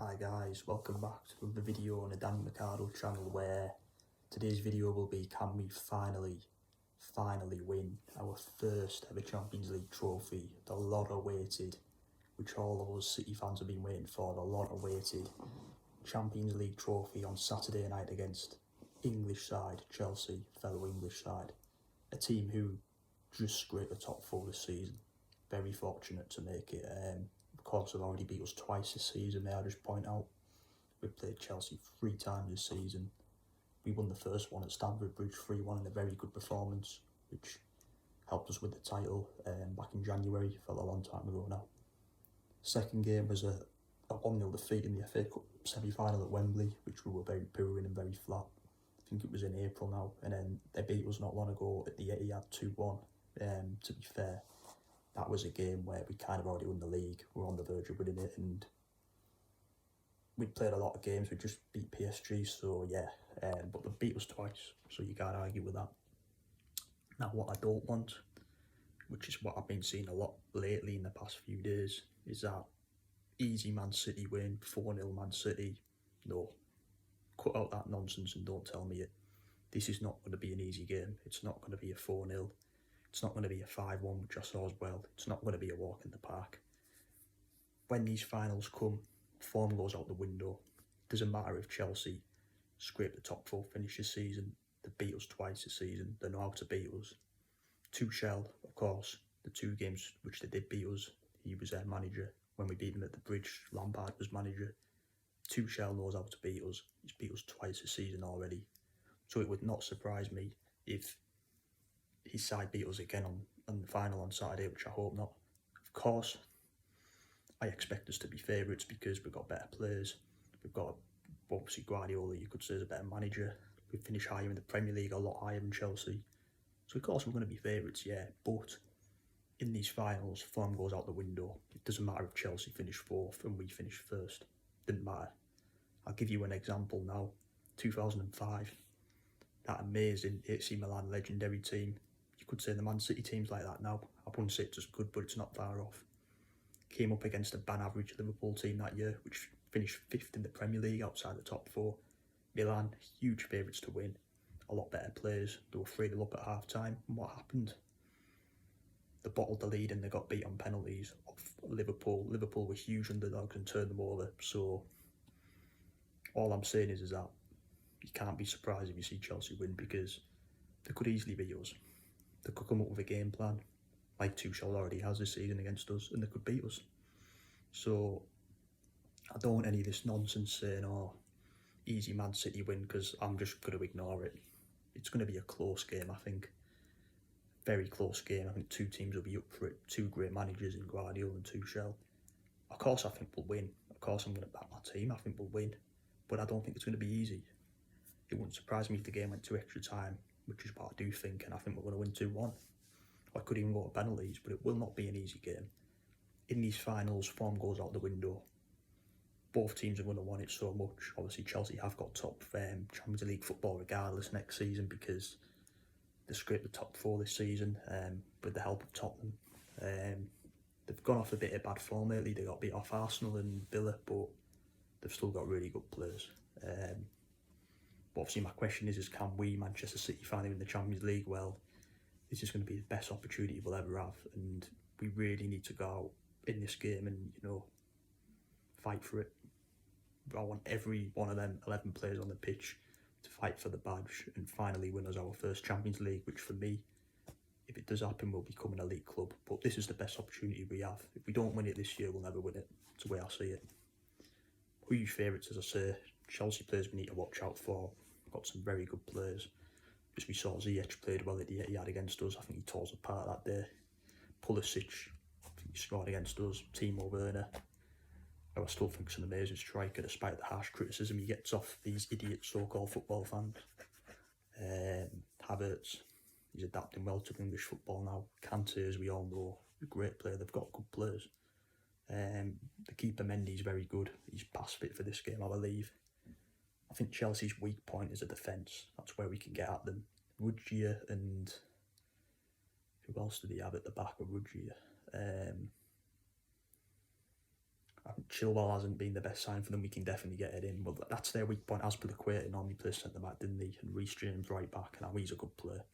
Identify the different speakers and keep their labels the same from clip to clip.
Speaker 1: Hi guys, welcome back to another video on the Danny Mercado channel where today's video will be can we finally win our first ever Champions League trophy, the lot awaited, which all of us City fans have been waiting for, the lot awaited Champions League trophy on Saturday night against English side Chelsea, fellow English side, a team who just scraped the top four this season. Very fortunate to make it. Of course, they've already beat us twice this season, may I just point out. We've played Chelsea 3 times this season. We won the first one at Stamford Bridge 3-1 in a very good performance, which helped us with the title back in January, felt a long time ago now. Second game was a 1-0 defeat in the FA Cup semi-final at Wembley, which we were very poor in and very flat. I think it was in April now, and then they beat us not long ago at the Etihad 2-1. To be fair, that was a game where we kind of already won the league. We were on the verge of winning it, and we'd played a lot of games. We just beat PSG, so yeah. But they beat us twice, so you can't argue with that. Now, what I don't want, which is what I've been seeing a lot lately in the past few days, is that easy Man City win, 4-0 Man City. No, cut out that nonsense and don't tell me it. This is not going to be an easy game. It's not going to be a 4-0. It's not going to be a 5-1, which I saw as well. It's not going to be a walk in the park. When these finals come, form goes out the window. It doesn't matter if Chelsea scrape the top 4 finish this season. They beat us twice this season. They know how to beat us. Tuchel, of course, the 2 games which they did beat us, he was their manager. When we beat them at the Bridge, Lampard was manager. Tuchel knows how to beat us. He's beat us twice this season already. So it would not surprise me if his side beat us again on the final on Saturday, which I hope not. Of course, I expect us to be favourites because we've got better players. We've got, obviously, Guardiola, you could say, is a better manager. We finished higher in the Premier League, a lot higher than Chelsea. So, of course, we're going to be favourites, yeah. But in these finals, form goes out the window. It doesn't matter if Chelsea finish 4th and we finish 1st. Didn't matter. I'll give you an example now. 2005, that amazing AC Milan legendary team. You could say the Man City team's like that now. I wouldn't say it's as good, but it's not far off. Came up against a ban-average Liverpool team that year, which finished 5th in the Premier League outside the top 4. Milan, huge favourites to win. A lot better players. They were 3-0 up at half-time. And what happened? They bottled the lead and they got beat on penalties off Liverpool. Liverpool were huge underdogs and turned them over. So all I'm saying is that you can't be surprised if you see Chelsea win, because they could easily beat us. They could come up with a game plan, like Tuchel already has this season against us, and they could beat us. So I don't want any of this nonsense saying, oh, easy Man City win, because I'm just going to ignore it. It's going to be a close game, I think. Very close game. I think 2 teams will be up for it. 2 great managers in Guardiola and Tuchel. Of course I think we'll win. Of course I'm going to back my team. I think we'll win. But I don't think it's going to be easy. It wouldn't surprise me if the game went to extra time, which is what I do think, and I think we're going to win 2-1. I could even go to penalties, but it will not be an easy game. In these finals, form goes out the window. Both teams are going to want it so much. Obviously, Chelsea have got top Champions League football regardless next season, because they scraped the top 4 this season with the help of Tottenham. They've gone off a bit of bad form lately. They got beat off Arsenal and Villa, but they've still got really good players. But obviously my question is can we, Manchester City, finally win the Champions League? Well, this is going to be the best opportunity we'll ever have, and we really need to go out in this game and, fight for it. I want every one of them 11 players on the pitch to fight for the badge and finally win us our first Champions League, which for me, if it does happen, will become an elite club. But this is the best opportunity we have. If we don't win it this year, we'll never win it. That's the way I see it. Huge favourites, as I say. Chelsea players we need to watch out for. Got some very good players. As we saw, Ziyech played well at the Etihad against us. I think he tore us apart that day. Pulisic, I think he scored against us. Timo Werner, who I still think is an amazing striker, despite the harsh criticism he gets off these idiot so-called football fans. Havertz, he's adapting well to English football now. Kante, as we all know, a great player. They've got good players. The keeper Mendy's very good. He's pass fit for this game, I believe. I think Chelsea's weak point is a defence. That's where we can get at them. Ruggier and who else did he have at the back of Ruggier? Chilwell hasn't been the best sign for them. We can definitely get it in, but that's their weak point. As per the Quater, normally plays centre back, didn't they? And Reece James right back, and he's a good player.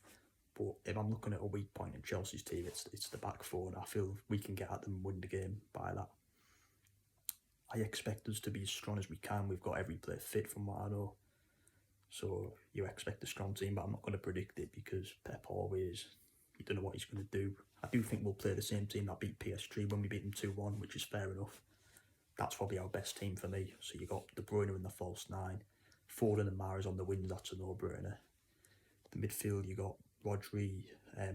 Speaker 1: But if I'm looking at a weak point in Chelsea's team, it's the back four, and I feel we can get at them and win the game by that. I expect us to be as strong as we can. We've got every player fit from what I know. So you expect a strong team, but I'm not going to predict it because Pep always, you don't know what he's going to do. I do think we'll play the same team that beat PSG when we beat them 2-1, which is fair enough. That's probably our best team for me. So you got De Bruyne in the false nine, Foden and Mahrez on the wings, that's a no-brainer. The midfield, you got Rodri.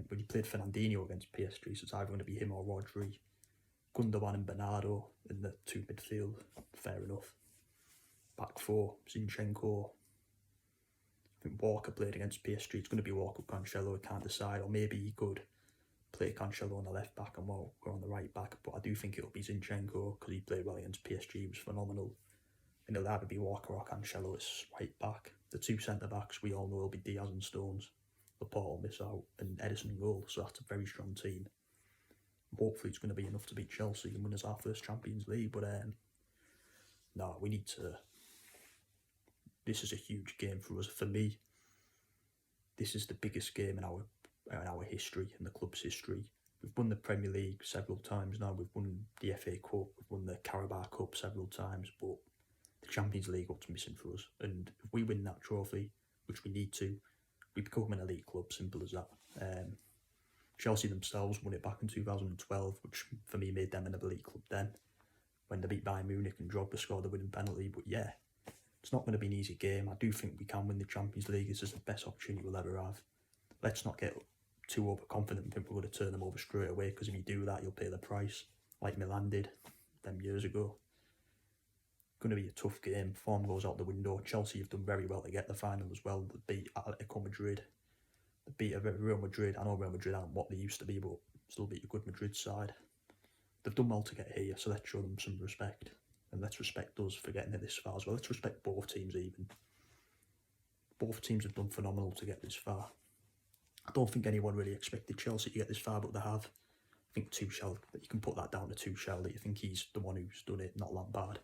Speaker 1: When you played Fernandinho against PSG, so it's either going to be him or Rodri. Gundogan and Bernardo in the two midfield, fair enough. Back four, Zinchenko. I think Walker played against PSG. It's going to be Walker Cancelo, I can't decide. Or maybe he could play Cancelo on the left back and Walker on the right back. But I do think it'll be Zinchenko because he played well against PSG. He was phenomenal. And it'll either be Walker or Cancelo as right back. The two centre backs we all know will be Diaz and Stones. Laporte will miss out and Edison in goal. So that's a very strong team. Hopefully it's going to be enough to beat Chelsea and win us our first Champions League. But no, we need to. This is a huge game for us. For me, this is the biggest game in our history, in the club's history. We've won the Premier League several times now. We've won the FA Cup. We've won the Carabao Cup several times. But the Champions League what's missing for us. And if we win that trophy, which we need to, we become an elite club. Simple as that. Chelsea themselves won it back in 2012, which for me made them an elite club then, when they beat Bayern Munich and Drogba scored the winning penalty. But yeah, it's not going to be an easy game. I do think we can win the Champions League. This is the best opportunity we'll ever have. Let's not get too overconfident and think we're going to turn them over straight away, because if you do that, you'll pay the price, like Milan did them years ago. Going to be a tough game. Form goes out the window. Chelsea have done very well to get the final as well. They beat Atletico Madrid. They beat Real Madrid. I know Real Madrid aren't what they used to be, but still beat a good Madrid side. They've done well to get here, so let's show them some respect. And let's respect us for getting it this far as well. Let's respect both teams even. Both teams have done phenomenal to get this far. I don't think anyone really expected Chelsea to get this far, but they have. I think Tuchel, you can put that down to Tuchel, that you think he's the one who's done it, not Lampard.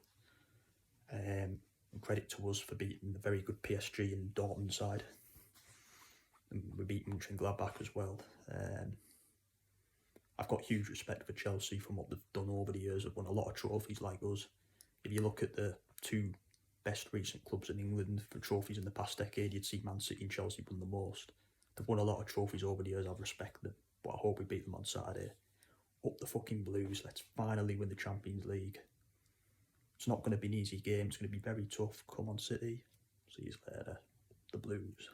Speaker 1: And credit to us for beating the very good PSG and Dortmund side. And we beat Mönchengladbach as well. I've got huge respect for Chelsea from what they've done over the years. They've won a lot of trophies like us. If you look at the two best recent clubs in England for trophies in the past decade, you'd see Man City and Chelsea won the most. They've won a lot of trophies over the years. I respect them, but I hope we beat them on Saturday. Up the fucking Blues. Let's finally win the Champions League. It's not going to be an easy game. It's going to be very tough. Come on, City. See you later. The Blues.